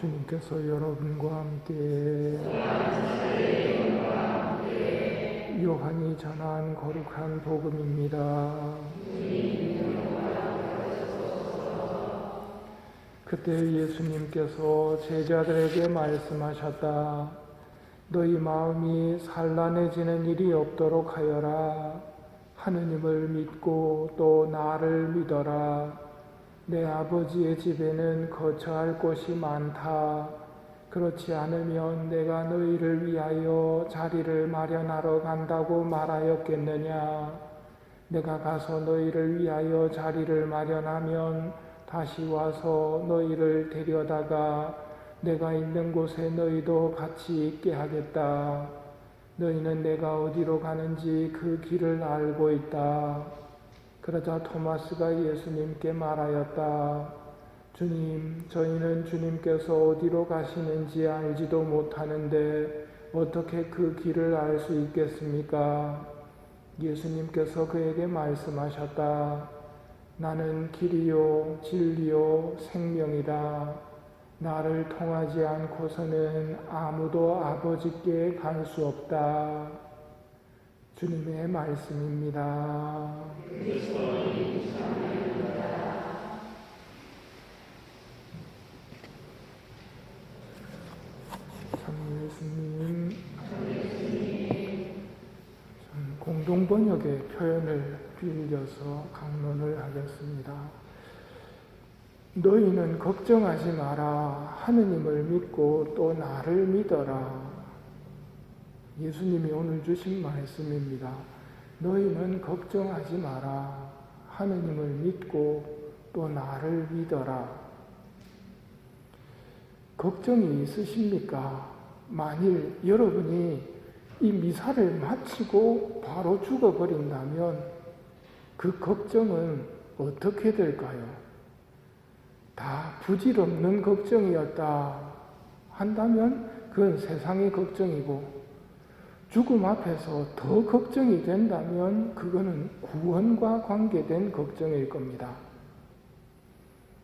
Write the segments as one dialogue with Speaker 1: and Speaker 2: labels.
Speaker 1: 주님께서 여러분과 함께 요한이 전한 거룩한 복음입니다. 그때 예수님께서 제자들에게 말씀하셨다. 너희 마음이 산란해지는 일이 없도록 하여라. 하느님을 믿고 또 나를 믿어라. 내 아버지의 집에는 거처할 곳이 많다. 그렇지 않으면 내가 너희를 위하여 자리를 마련하러 간다고 말하였겠느냐. 내가 가서 너희를 위하여 자리를 마련하면 다시 와서 너희를 데려다가 내가 있는 곳에 너희도 같이 있게 하겠다. 너희는 내가 어디로 가는지 그 길을 알고 있다. 그러자 토마스가 예수님께 말하였다. 주님, 저희는 주님께서 어디로 가시는지 알지도 못하는데 어떻게 그 길을 알 수 있겠습니까? 예수님께서 그에게 말씀하셨다. 나는 길이요 진리요 생명이다. 나를 통하지 않고서는 아무도 아버지께 갈 수 없다. 주님의 말씀입니다. 참 예수님, 공동번역의 표현을 빌려서 강론을 하겠습니다. 너희는 걱정하지 마라. 하느님을 믿고 또 나를 믿어라. 예수님이 오늘 주신 말씀입니다. 너희는 걱정하지 마라. 하느님을 믿고 또 나를 믿어라. 걱정이 있으십니까? 만일 여러분이 이 미사를 마치고 바로 죽어버린다면 그 걱정은 어떻게 될까요? 다 부질없는 걱정이었다 한다면 그건 세상의 걱정이고, 죽음 앞에서 더 걱정이 된다면 그거는 구원과 관계된 걱정일 겁니다.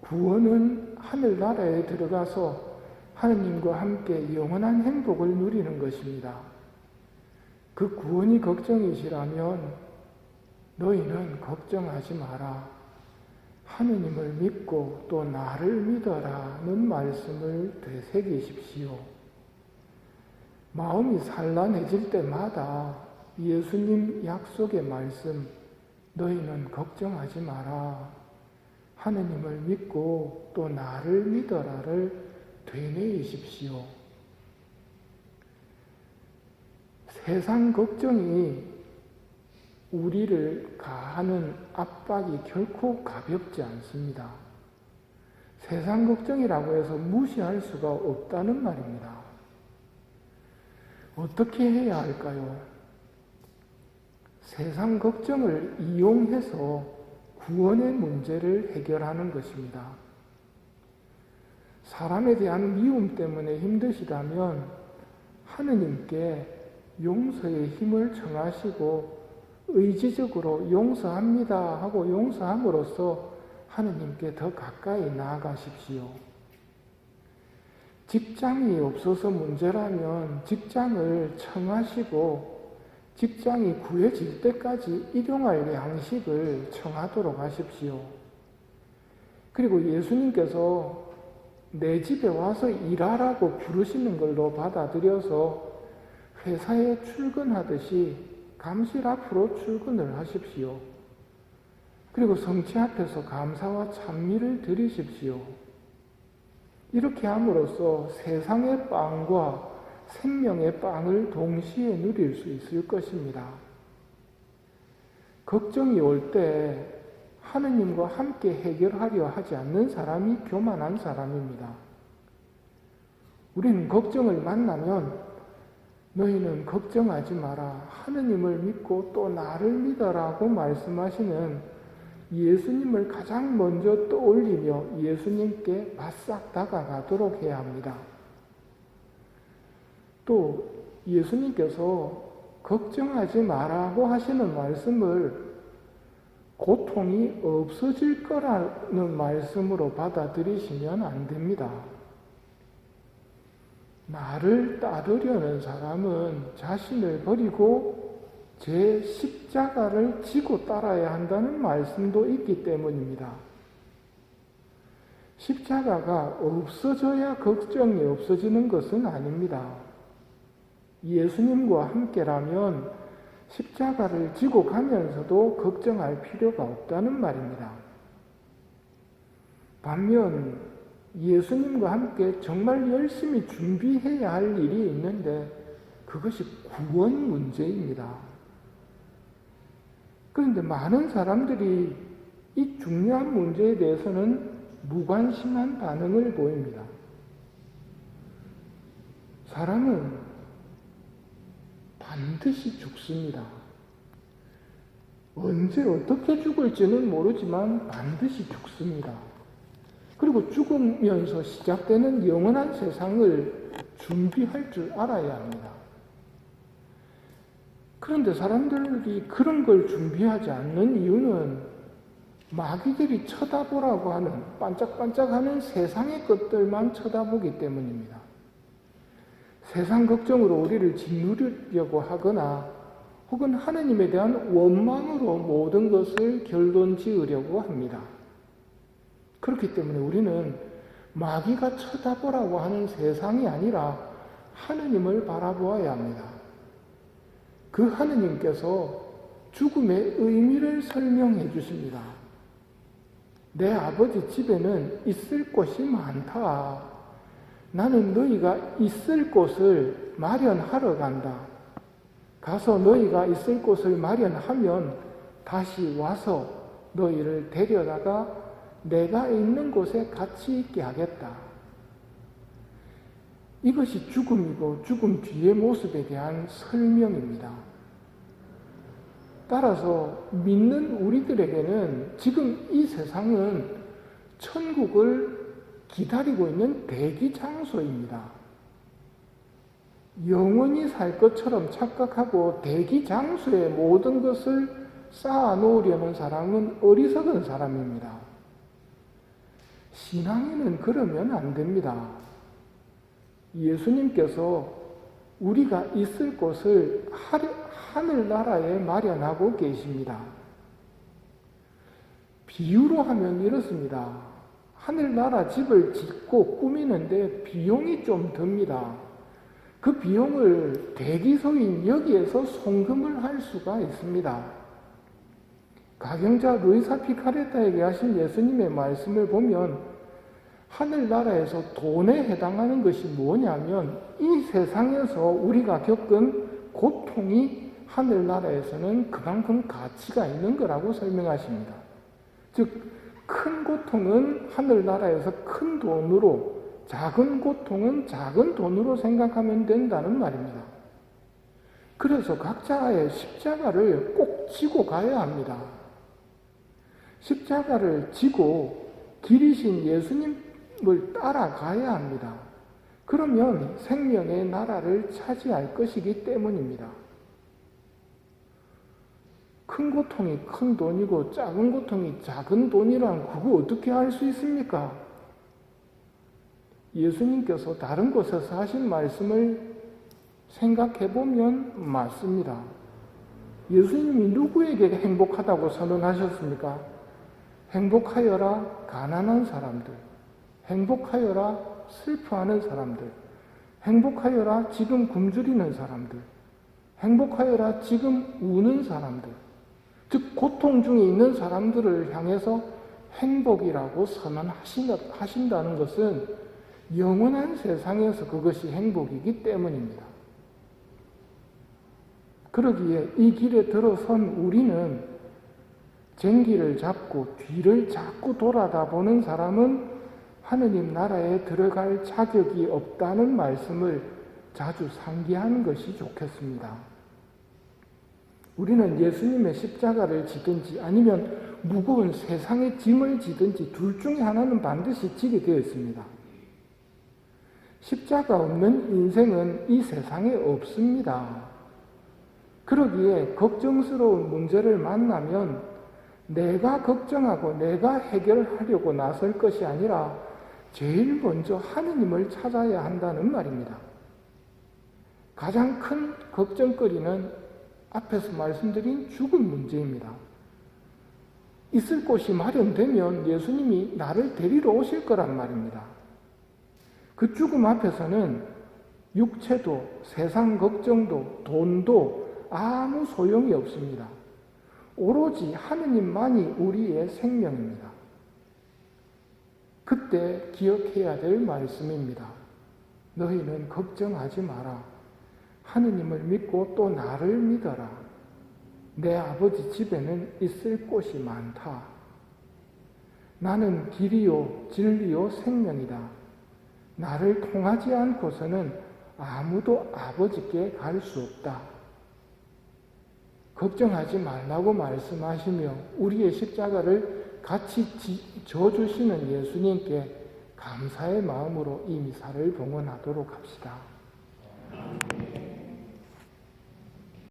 Speaker 1: 구원은 하늘나라에 들어가서 하느님과 함께 영원한 행복을 누리는 것입니다. 그 구원이 걱정이시라면 너희는 걱정하지 마라. 하느님을 믿고 또 나를 믿어라는 말씀을 되새기십시오. 마음이 산란해질 때마다 예수님 약속의 말씀, 너희는 걱정하지 마라. 하느님을 믿고 또 나를 믿어라를 되뇌이십시오. 세상 걱정이 우리를 가하는 압박이 결코 가볍지 않습니다. 세상 걱정이라고 해서 무시할 수가 없다는 말입니다. 어떻게 해야 할까요? 세상 걱정을 이용해서 구원의 문제를 해결하는 것입니다. 사람에 대한 미움 때문에 힘드시다면 하느님께 용서의 힘을 청하시고 의지적으로 용서합니다 하고 용서함으로써 하느님께 더 가까이 나아가십시오. 직장이 없어서 문제라면 직장을 청하시고 직장이 구해질 때까지 일용할 양식을 청하도록 하십시오. 그리고 예수님께서 내 집에 와서 일하라고 부르시는 걸로 받아들여서 회사에 출근하듯이 감실 앞으로 출근을 하십시오. 그리고 성취 앞에서 감사와 찬미를 드리십시오. 이렇게 함으로써 세상의 빵과 생명의 빵을 동시에 누릴 수 있을 것입니다. 걱정이 올 때 하느님과 함께 해결하려 하지 않는 사람이 교만한 사람입니다. 우리는 걱정을 만나면 너희는 걱정하지 마라. 하느님을 믿고 또 나를 믿어라고 말씀하시는 예수님을 가장 먼저 떠올리며 예수님께 바싹 다가가도록 해야 합니다. 또 예수님께서 걱정하지 마라고 하시는 말씀을 고통이 없어질 거라는 말씀으로 받아들이시면 안 됩니다. 나를 따르려는 사람은 자신을 버리고 제 십자가를 지고 따라야 한다는 말씀도 있기 때문입니다. 십자가가 없어져야 걱정이 없어지는 것은 아닙니다. 예수님과 함께라면 십자가를 지고 가면서도 걱정할 필요가 없다는 말입니다. 반면 예수님과 함께 정말 열심히 준비해야 할 일이 있는데 그것이 구원 문제입니다. 그런데 많은 사람들이 이 중요한 문제에 대해서는 무관심한 반응을 보입니다. 사람은 반드시 죽습니다. 언제 어떻게 죽을지는 모르지만 반드시 죽습니다. 그리고 죽으면서 시작되는 영원한 세상을 준비할 줄 알아야 합니다. 그런데 사람들이 그런 걸 준비하지 않는 이유는 마귀들이 쳐다보라고 하는 반짝반짝하는 세상의 것들만 쳐다보기 때문입니다. 세상 걱정으로 우리를 짓누르려고 하거나 혹은 하느님에 대한 원망으로 모든 것을 결론 지으려고 합니다. 그렇기 때문에 우리는 마귀가 쳐다보라고 하는 세상이 아니라 하느님을 바라보아야 합니다. 그 하느님께서 죽음의 의미를 설명해 주십니다. 내 아버지 집에는 있을 곳이 많다. 나는 너희가 있을 곳을 마련하러 간다. 가서 너희가 있을 곳을 마련하면 다시 와서 너희를 데려다가 내가 있는 곳에 같이 있게 하겠다. 이것이 죽음이고 죽음 뒤의 모습에 대한 설명입니다. 따라서 믿는 우리들에게는 지금 이 세상은 천국을 기다리고 있는 대기 장소입니다. 영원히 살 것처럼 착각하고 대기 장소에 모든 것을 쌓아 놓으려는 사람은 어리석은 사람입니다. 신앙에는 그러면 안 됩니다. 예수님께서 우리가 있을 곳을 하늘나라에 마련하고 계십니다. 비유로 하면 이렇습니다. 하늘나라 집을 짓고 꾸미는데 비용이 좀 듭니다. 그 비용을 대기소인 여기에서 송금을 할 수가 있습니다. 가경자 루이사 피카레타에게 하신 예수님의 말씀을 보면 하늘나라에서 돈에 해당하는 것이 뭐냐면 이 세상에서 우리가 겪은 고통이 하늘나라에서는 그만큼 가치가 있는 거라고 설명하십니다. 즉 큰 고통은 하늘나라에서 큰 돈으로, 작은 고통은 작은 돈으로 생각하면 된다는 말입니다. 그래서 각자의 십자가를 꼭 지고 가야 합니다. 십자가를 지고 길이신 예수님을 따라가야 합니다. 그러면 생명의 나라를 차지할 것이기 때문입니다. 큰 고통이 큰 돈이고 작은 고통이 작은 돈이란 그거 어떻게 할 수 있습니까? 예수님께서 다른 곳에서 하신 말씀을 생각해 보면 맞습니다. 예수님이 누구에게 행복하다고 선언하셨습니까? 행복하여라 가난한 사람들, 행복하여라 슬퍼하는 사람들, 행복하여라 지금 굶주리는 사람들, 행복하여라 지금 우는 사람들, 즉 고통 중에 있는 사람들을 향해서 행복이라고 선언하신다는 것은 영원한 세상에서 그것이 행복이기 때문입니다. 그러기에 이 길에 들어선 우리는 쟁기를 잡고 뒤를 자꾸 돌아다 보는 사람은 하느님 나라에 들어갈 자격이 없다는 말씀을 자주 상기하는 것이 좋겠습니다. 우리는 예수님의 십자가를 지든지 아니면 무거운 세상의 짐을 지든지 둘 중에 하나는 반드시 지게 되어 있습니다. 십자가 없는 인생은 이 세상에 없습니다. 그러기에 걱정스러운 문제를 만나면 내가 걱정하고 내가 해결하려고 나설 것이 아니라 제일 먼저 하느님을 찾아야 한다는 말입니다. 가장 큰 걱정거리는 앞에서 말씀드린 죽음 문제입니다. 있을 곳이 마련되면 예수님이 나를 데리러 오실 거란 말입니다. 그 죽음 앞에서는 육체도, 세상 걱정도, 돈도 아무 소용이 없습니다. 오로지 하느님만이 우리의 생명입니다. 그때 기억해야 될 말씀입니다. 너희는 걱정하지 마라. 하느님을 믿고 또 나를 믿어라. 내 아버지 집에는 있을 곳이 많다. 나는 길이요 진리요 생명이다. 나를 통하지 않고서는 아무도 아버지께 갈 수 없다. 걱정하지 말라고 말씀하시며 우리의 십자가를 같이 져주시는 예수님께 감사의 마음으로 이 미사를 봉헌하도록 합시다.